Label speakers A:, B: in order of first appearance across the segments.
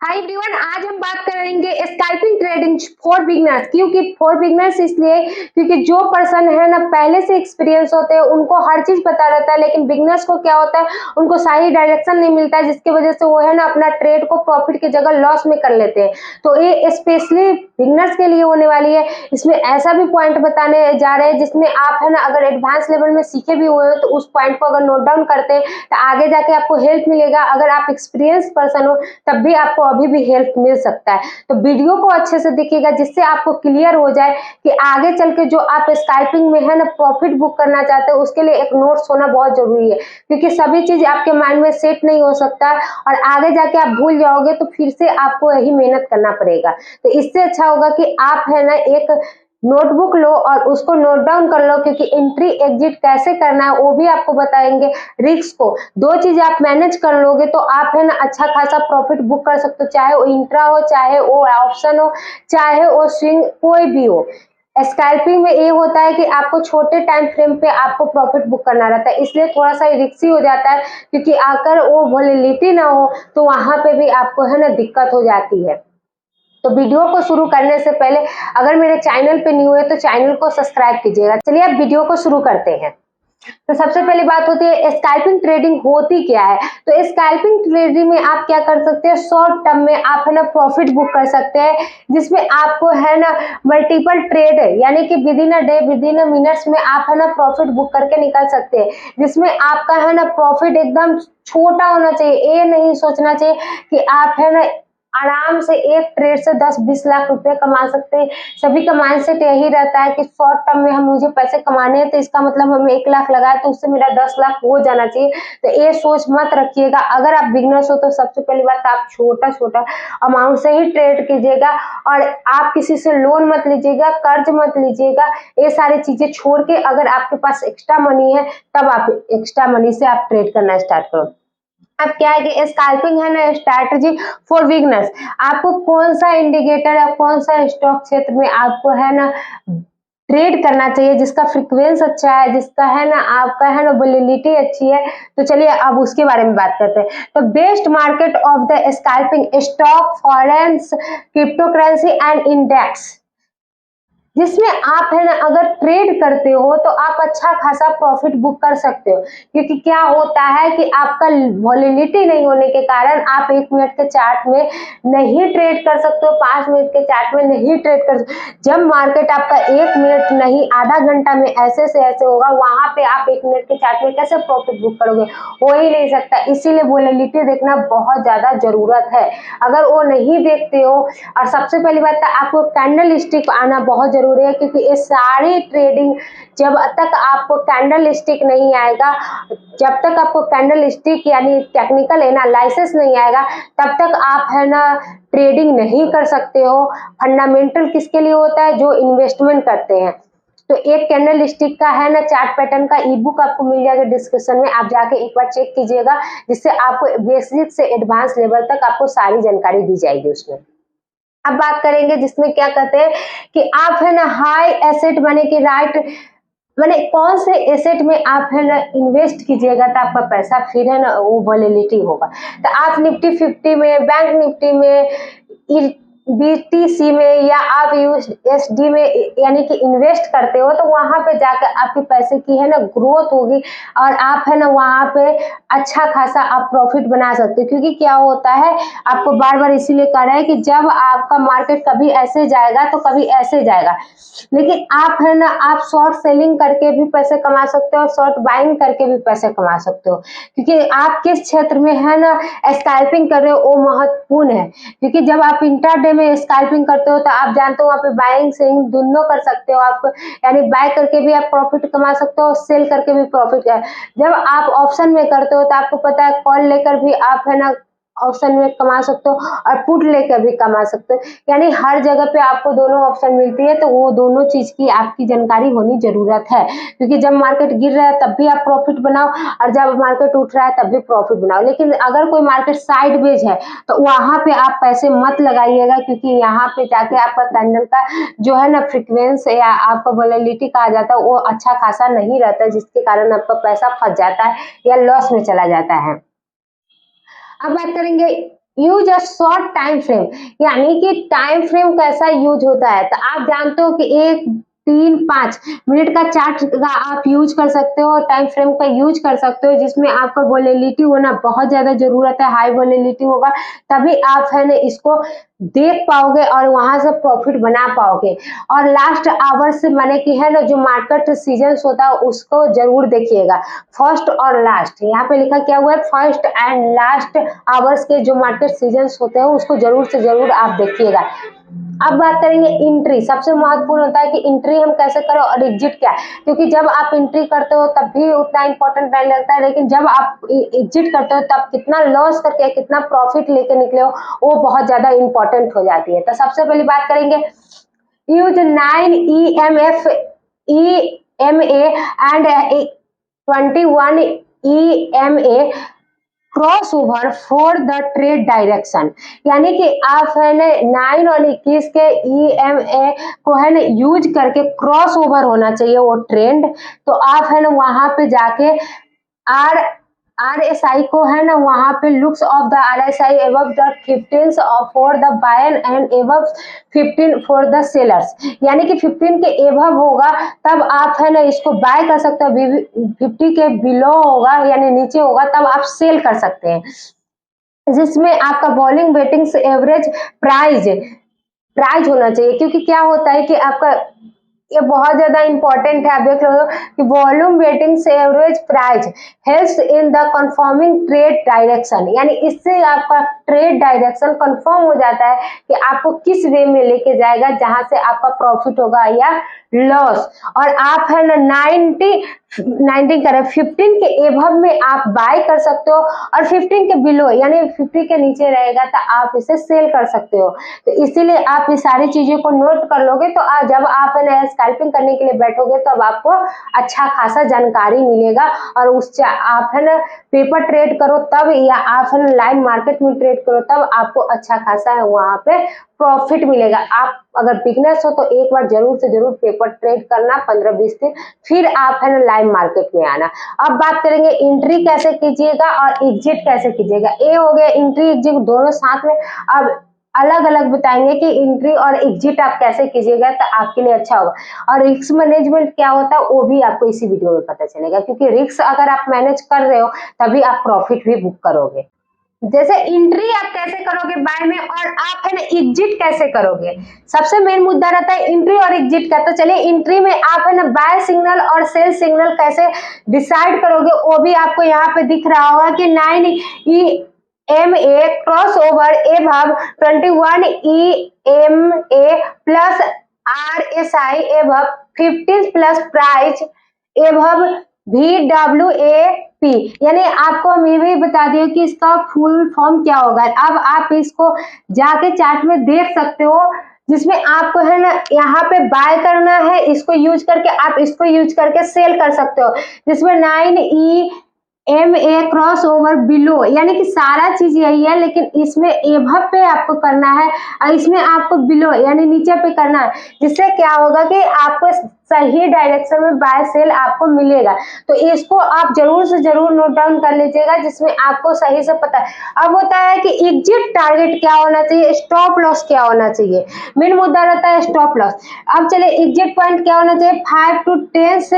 A: Hi everyone, आज हम बात करेंगे स्कैल्पिंग ट्रेडिंग फॉर बिगनर्स। क्योंकि फॉर बिगनर्स इसलिए क्योंकि जो पर्सन है ना पहले से एक्सपीरियंस होते हैं उनको हर चीज पता रहता है, लेकिन बिगनर्स को क्या होता है उनको सही डायरेक्शन नहीं मिलता है, जिसकी वजह से वो है ना अपना ट्रेड को प्रॉफिट की जगह लॉस में कर लेते हैं। तो ये स्पेशली बिगनर्स के लिए होने वाली है। इसमें ऐसा भी पॉइंट बताने जा रहे हैं जिसमें आप है ना अगर एडवांस लेवल में सीखे भी हुए हो तो उस पॉइंट को अगर नोट डाउन करते हैं तो आगे जाके आपको हेल्प मिलेगा। अगर आप एक्सपीरियंस पर्सन हो तब भी आपको अभी भी हेल्प मिल सकता है। तो वीडियो को अच्छे से देखिएगा जिससे आपको क्लियर हो जाए कि आगे चल के जो आप स्कैल्पिंग में है ना प्रॉफिट बुक करना चाहते हो उसके लिए एक नोट्स होना बहुत जरूरी है, क्योंकि सभी चीज आपके माइंड में सेट नहीं हो सकता है और आगे जाके आप भूल जाओगे तो फिर से आपको यही मेहनत करना पड़ेगा। तो इससे अच्छा होगा कि आप है ना एक नोटबुक लो और उसको नोट डाउन कर लो, क्योंकि एंट्री एग्जिट कैसे करना है वो भी आपको बताएंगे। रिस्क को दो चीज आप मैनेज कर लोगे तो आप है ना अच्छा खासा प्रॉफिट बुक कर सकते हो, चाहे वो इंट्रा हो, चाहे वो ऑप्शन हो, चाहे वो स्विंग कोई भी हो। स्कैल्पिंग में ये होता है कि आपको छोटे टाइम फ्रेम पे आपको प्रॉफिट बुक करना रहता है, इसलिए थोड़ा सा रिस्की हो जाता है, क्योंकि अगर वो वोलेटिलिटी ना हो तो वहां पे भी आपको है ना दिक्कत हो जाती है। तो वीडियो को शुरू करने से पहले अगर मेरे चैनल पे न्यू है तो चैनल को सब्सक्राइब कीजिएगा। चलिए अब वीडियो को शुरू करते हैं। तो सबसे पहली बात होती है स्कैल्पिंग ट्रेडिंग होती क्या है। तो स्कैल्पिंग ट्रेडिंग में आप क्या कर सकते हैं, शॉर्ट टर्म में आप है ना प्रॉफिट बुक कर सकते हैं, जिसमें आपको है ना मल्टीपल ट्रेड यानी कि with in a day with in a minutes में आप है ना प्रॉफिट बुक करके निकल सकते हैं, जिसमें आपका है ना प्रॉफिट एकदम छोटा होना चाहिए। ये नहीं सोचना चाहिए कि आप है ना आराम से एक ट्रेड से 10-20 लाख रुपए कमा सकते हैं। सभी का माइंडसेट यही रहता है कि शॉर्ट टर्म में हम मुझे पैसे कमाने हैं तो इसका मतलब हम 1 लाख लगाए तो उससे मेरा 10 लाख हो जाना चाहिए। तो ये सोच मत रखिएगा। अगर आप बिगनर्स हो तो सबसे पहली बात आप छोटा छोटा अमाउंट से ही ट्रेड कीजिएगा और आप किसी से लोन मत लीजिएगा, कर्ज मत लीजिएगा। ये सारी चीजें छोड़ के अगर आपके पास एक्स्ट्रा मनी है तब आप एक्स्ट्रा मनी से आप ट्रेड करना स्टार्ट करो। अब क्या है कि स्कैल्पिंग है ना स्ट्रैटेजी फॉर बिगनर्स। आपको कौन सा इंडिकेटर या कौन सा स्टॉक क्षेत्र में आपको है ना ट्रेड करना चाहिए, जिसका फ्रीक्वेंस अच्छा है, जिसका है ना आपका है ना वोलेटिलिटी अच्छी है। तो चलिए अब उसके बारे में बात करते हैं। तो best market of the scalping stock forex cryptocurrency and index, जिसमें आप है ना अगर ट्रेड करते हो तो आप अच्छा खासा प्रॉफिट बुक कर सकते हो। क्योंकि क्या होता है कि आपका वॉलेटिलिटी नहीं होने के कारण आप 1 मिनट के चार्ट में नहीं ट्रेड कर सकते हो, 5 मिनट के चार्ट में नहीं ट्रेड कर सकते। जब मार्केट आपका 1 मिनट नहीं आधा घंटा में ऐसे से ऐसे होगा, वहां पे आप 1 मिनट के चार्ट में कैसे प्रॉफिट बुक करोगे, हो ही नहीं सकता। इसीलिए वॉलेटिलिटी देखना बहुत ज्यादा जरूरत है। अगर वो नहीं देखते हो, और सबसे पहली बात तो आपको कैंडल स्टिक आना बहुत जरूरी है, क्योंकि ये सारी ट्रेडिंग जब तक आपको कैंडल स्टिक नहीं आएगा, जब तक आपको कैंडल स्टिक यानी टेक्निकल एनालिसिस नहीं आएगा तब तक आप है ना ट्रेडिंग नहीं कर सकते हो। फंडामेंटल किसके लिए होता है, जो इन्वेस्टमेंट करते हैं। तो एक कैंडल स्टिक का है ना चार्ट पैटर्न का ई बुक आपको मिल जाएगा डिस्क्रिप्शन में, आप जाके एक बार चेक कीजिएगा, जिससे आपको बेसिक से एडवांस लेवल तक आपको सारी जानकारी दी जाएगी उसमें। अब बात करेंगे जिसमें क्या कहते हैं कि आप है ना हाई एसेट माने कि राइट माने कौन से एसेट में आप है ना इन्वेस्ट कीजिएगा तो आपका पैसा फिर है ना वो वॉलेटिलिटी होगा। तो आप निफ्टी 50 में, बैंक निफ्टी में, बीटीसी में या आप यूएसडी में यानी कि इन्वेस्ट करते हो तो वहां पे जाकर आपके पैसे की है ना ग्रोथ होगी और आप है ना वहां पे अच्छा खासा आप प्रॉफिट बना सकते हो। क्योंकि क्या होता है, आपको बार बार इसीलिए कह रहा है कि जब आपका मार्केट कभी ऐसे जाएगा तो कभी ऐसे जाएगा, लेकिन आप है ना आप शॉर्ट सेलिंग करके भी पैसे कमा सकते हो, शॉर्ट बाइंग करके भी पैसे कमा सकते हो। क्योंकि आप किस क्षेत्र में है ना स्कैल्पिंग कर रहे हो वो महत्वपूर्ण है। क्योंकि जब आप इंट्राडे में स्कैल्पिंग करते हो तो आप जानते हो वहाँ पे बाइंग सेलिंग दोनों कर सकते हो आप, यानी बाय करके भी आप प्रॉफिट कमा सकते हो, सेल करके भी प्रॉफिट है। जब आप ऑप्शन में करते हो तो आपको पता है कॉल लेकर भी आप है ना ऑप्शन में कमा सकते हो और पुट लेकर भी कमा सकते हो, यानी हर जगह पे आपको दोनों ऑप्शन मिलती है। तो वो दोनों चीज की आपकी जानकारी होनी जरूरत है, क्योंकि जब मार्केट गिर रहा है तब भी आप प्रॉफिट बनाओ और जब मार्केट उठ रहा है तब भी प्रॉफिट बनाओ। लेकिन अगर कोई मार्केट साइडवेज है तो वहां पे आप पैसे मत लगाइएगा, क्योंकि यहाँ पे जाके आपका कैंडल का जो है ना फ्रीक्वेंस या आपका वोलेटिलिटी कहा जाता है वो अच्छा खासा नहीं रहता है, जिसके कारण आपका पैसा फंस जाता है या लॉस में चला जाता है। अब बात करेंगे use a short time frame, यानी कि टाइम फ्रेम कैसा यूज होता है। तो आप जानते हो कि 1, 3, 5 मिनट का चार्ट का आप यूज कर सकते हो, टाइम फ्रेम का यूज कर सकते हो, जिसमें आपका वोलेटिलिटी होना बहुत ज्यादा जरूरत है, हाई वोलेटिलिटी होगा तभी आप है ना इसको देख पाओगे और वहां से प्रॉफिट बना पाओगे। और लास्ट आवर से माने कि है ना जो मार्केट सीजन होता है उसको जरूर देखिएगा, फर्स्ट और लास्ट, यहाँ पे लिखा क्या हुआ है, फर्स्ट एंड लास्ट आवर्स के जो मार्केट सीजन होते हैं उसको जरूर से जरूर आप देखिएगा। अब बात करेंगे एंट्री, सबसे महत्वपूर्ण होता है कि एंट्री हम कैसे करें और एग्जिट क्या है, क्योंकि जब आप एंट्री करते हो तब भी उतना इंपॉर्टेंट नहीं लगता है, लेकिन जब आप एग्जिट करते हो तब कितना लॉस करके कितना प्रॉफिट लेके निकले हो वो बहुत ज्यादा इंपॉर्टेंट हो जाती है। तो सबसे पहले बात करेंगे use 9 EMA and 21 EMA cross over for the trade direction, यानी कि आप है ना 9 और 21 के EMA को है ना यूज करके क्रॉस ओवर होना चाहिए वो ट्रेंड, तो आप है ना वहां पे जाके RSI को है ना वहां पे looks of the RSI above the 15 for the buyer and above 15 for the sellers, यानी कि 15 के एबव होगा तब आप है ना इसको बाय कर सकते हो, 50 के बिलो होगा यानी नीचे होगा तब आप सेल कर सकते हैं, जिसमें आपका बॉलिंग वेटिंग एवरेज प्राइज होना चाहिए, क्योंकि क्या होता है कि आपका ये बहुत ज्यादा इंपॉर्टेंट है। आप देख लो कि वॉल्यूम वेटिंग से average price helps in the confirming trade direction, यानी इससे आपका ट्रेड डायरेक्शन कंफर्म हो जाता है कि आपको किस वे में लेके जाएगा जहां से आपका प्रॉफिट होगा या लॉस। और आप है ना 19 करें 15 के एभव में आप बाय कर सकते हो और 15 के बिलो यानी 50 के नीचे रहेगा तो आप इसे सेल कर सकते हो। तो इसीलिए आप इस सारी चीजों को नोट कर लोगे तो जब आप है ना स्कैल्पिंग करने के लिए बैठोगे तब आपको अच्छा खासा जानकारी मिलेगा, और उससे आप है ना पेपर ट्रेड करो तब या आप है ना लाइव मार्केट में ट्रेड करो तब आपको अच्छा खासा वहां पे प्रॉफिट मिलेगा। आप अगर बिगनर्स हो तो एक बार जरूर से जरूर पेपर ट्रेड करना 15-20 दिन, फिर आप है ना लाइव मार्केट में आना। अब बात करेंगे एंट्री कैसे कीजिएगा और एग्जिट कैसे कीजिएगा। ये हो गया एंट्री एग्जिट दोनों साथ में, अब अलग अलग बताएंगे कि एंट्री और एग्जिट आप कैसे कीजिएगा तो आपके लिए अच्छा होगा। और रिस्क मैनेजमेंट क्या होता है वो भी आपको इसी वीडियो में पता चलेगा, क्योंकि रिस्क अगर आप मैनेज कर रहे हो तभी आप प्रॉफिट भी बुक करोगे। जैसे एंट्री आप कैसे करोगे बाय में और आप है ना एग्जिट कैसे करोगे, सबसे मेन मुद्दा रहता है एंट्री और एग्जिट का। तो चलिए एंट्री में आप है ना बाय सिग्नल और सेल सिग्नल कैसे डिसाइड करोगे वो भी आपको यहाँ पे दिख रहा होगा कि 9 EMA cross over above 21 EMA plus RSI above 15 plus price above VWAP, यानी आपको हम ये भी बता दिए कि इसका फुल फॉर्म क्या होगा। अब आप इसको जाके चार्ट में देख सकते हो, जिसमें आपको है ना यहाँ पे बाय करना है, इसको यूज करके आप इसको यूज करके सेल कर सकते हो, जिसमें 9 EMA क्रॉस ओवर बिलो, यानी कि सारा चीज यही है लेकिन इसमें एभव पे आपको करना है और इसमें आपको बिलो यानी नीचे पे करना है, जिससे क्या होगा कि आपको सही डायरेक्शन में बाय सेल आपको मिलेगा। तो इसको आप जरूर से जरूर नोट डाउन कर लीजिएगा, जिसमें आपको सही से पता है। अब होता है कि एग्जिट टारगेट क्या होना चाहिए, स्टॉप लॉस क्या होना चाहिए, मेन मुद्दा रहता है स्टॉप लॉस। अब चले एग्जिट पॉइंट क्या होना चाहिए, 5 to 10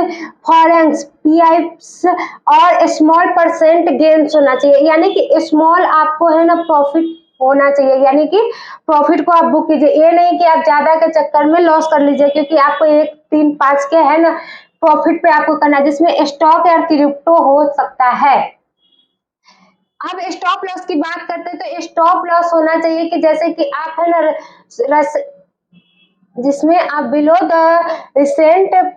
A: फॉरेक्स PIs और स्मॉल परसेंट गेन्स होना चाहिए, यानी कि स्मॉल आपको है ना प्रॉफिट होना चाहिए, यानी कि प्रॉफिट को आप बुक कीजिए। ये नहीं कि आप ज्यादा के चक्कर में लॉस कर लीजिए, क्योंकि आपको 1, 3, 5 के है ना प्रॉफिट पे आपको करना है, जिसमें स्टॉक या क्रिप्टो हो सकता है। अब स्टॉप लॉस की बात करते हैं तो स्टॉप लॉस होना चाहिए कि जैसे कि आप है ना जिसमें आप below the recent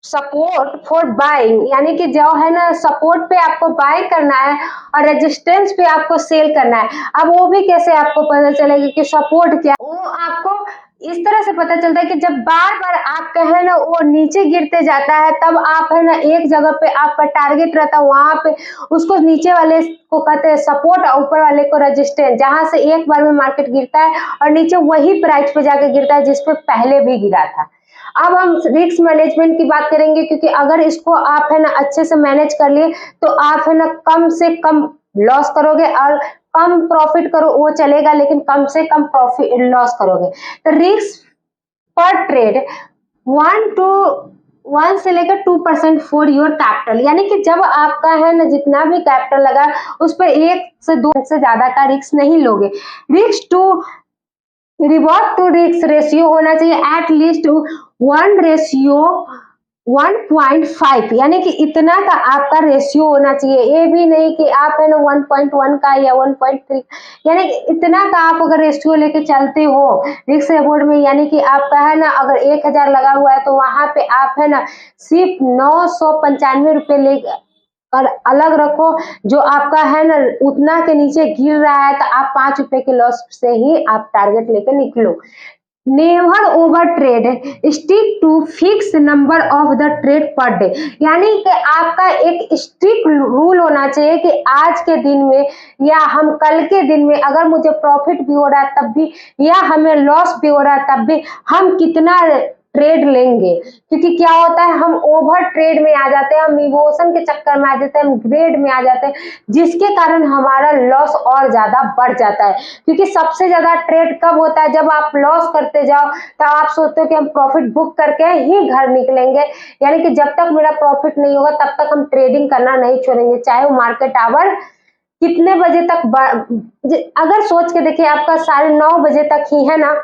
A: support for buying, यानी कि जो है ना सपोर्ट पे आपको बाय करना है और रेजिस्टेंस पे आपको सेल करना है। अब वो भी कैसे आपको पता चलेगा कि सपोर्ट क्या, वो आपको इस तरह से पता चलता है कि जब बार बार आपका है ना वो नीचे गिरते जाता है तब आप है ना एक जगह पे आपका टारगेट रहता है, वहां पे उसको नीचे वाले को कहते हैं सपोर्ट और ऊपर वाले को रेजिस्टेंस, जहां से एक बार में मार्केट गिरता है और नीचे वही प्राइस पे जाके गिरता है जिसपे पहले भी गिरा था। अब हम रिस्क मैनेजमेंट की बात करेंगे, क्योंकि अगर इसको आप है ना अच्छे से मैनेज कर लिए तो आप है ना कम से कम लॉस करोगे और कम प्रॉफिट करो वो चलेगा, लेकिन कम से कम प्रॉफिट लॉस करोगे। तो रिस्क पर ट्रेड 1 से लेकर 2% फॉर योर कैपिटल, यानी कि जब आपका है ना जितना भी कैपिटल लगा उस पर 1 से 2 से ज्यादा का रिस्क नहीं लोगे। Risk to reward to risk ratio होना चाहिए एट लीस्ट 1:1.5, यानी कि इतना का आपका रेशियो होना चाहिए। ये भी नहीं कि आप है ना 1.1 का या 1.3, यानी कि इतना का आप अगर रेशियो लेके चलते हो रिस्क रिवॉर्ड में, यानी कि आपका है ना अगर 1000 लगा हुआ है तो वहां पे आप है ना सिर्फ 995 रुपये ले और अलग रखो। जो आपका है ना उतना के नीचे गिर रहा है तो आप 5 रुपए के लॉस से ही आप टारगेट लेकर निकलो। Never over trade, stick to fix number of the trade per day, यानी कि आपका एक स्ट्रिक्ट रूल होना चाहिए कि आज के दिन में या हम कल के दिन में अगर मुझे प्रॉफिट भी हो रहा है तब भी या हमें लॉस भी हो रहा है तब भी हम कितना ट्रेड लेंगे। क्योंकि क्या होता है हम ओवर ट्रेड में आ जाते हैं, हम इमोशन के चक्कर में आ जाते हैं, हम ग्रेड में आ जाते हैं, जिसके कारण हमारा लॉस और ज्यादा बढ़ जाता है। क्योंकि सबसे ज्यादा ट्रेड कब होता है जब आप लॉस करते जाओ तो आप सोचते हो कि हम प्रॉफिट बुक करके ही घर निकलेंगे, यानी कि जब तक मेरा प्रॉफिट नहीं होगा तब तक हम ट्रेडिंग करना नहीं छोड़ेंगे, चाहे वो मार्केट आवर कितने बजे तक। अगर सोच के देखिए आपका 9:30 बजे तक ही है ना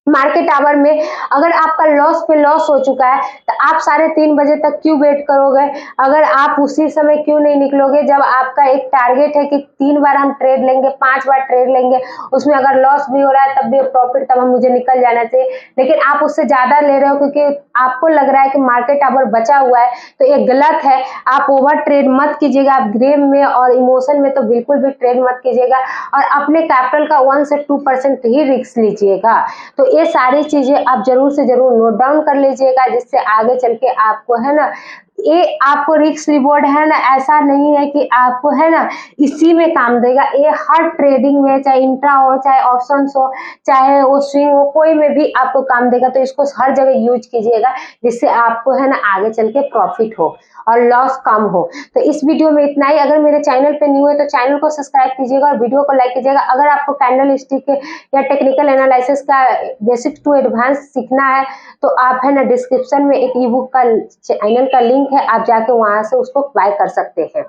A: मार्केट आवर में अगर आपका लॉस पे लॉस हो चुका है तो आप 3:30 बजे तक क्यों वेट करोगे? अगर आप उसी समय क्यों नहीं निकलोगे जब आपका एक टारगेट है कि 3 बार हम ट्रेड लेंगे, 5 बार ट्रेड लेंगे, उसमें अगर लॉस भी हो रहा है तब भी प्रॉफिट, तब हम मुझे निकल जाना चाहिए। लेकिन आप उससे ज्यादा ले रहे हो क्योंकि आपको लग रहा है कि मार्केट आवर बचा हुआ है, तो ये गलत है। आप ओवर ट्रेड मत कीजिएगा, आप ग्रेम में और इमोशन में तो बिल्कुल भी ट्रेड मत कीजिएगा और अपने कैपिटल का 1 से 2% ही रिस्क लीजिएगा। तो ये सारी चीजें आप जरूर से जरूर नोट डाउन कर लीजिएगा, जिससे आगे चल के आपको है ना ये आपको रिस्क रिवॉर्ड है ना ऐसा नहीं है कि आपको है ना इसी में काम देगा, ये हर ट्रेडिंग में, चाहे इंट्रा हो, चाहे ऑप्शंस हो, चाहे वो स्विंग हो, कोई में भी आपको काम देगा। तो इसको हर जगह यूज कीजिएगा जिससे आपको है ना आगे चल के प्रॉफिट हो और लॉस कम हो। तो इस वीडियो में इतना ही। अगर मेरे चैनल पे न्यू है तो चैनल को सब्सक्राइब कीजिएगा और वीडियो को लाइक कीजिएगा। अगर आपको कैंडल स्टिक या टेक्निकल एनालिसिस का बेसिक टू एडवांस सीखना है तो आप है ना डिस्क्रिप्शन में एक ई बुक का चैनल का लिंक है, आप जाके वहां से उसको बाय कर सकते हैं।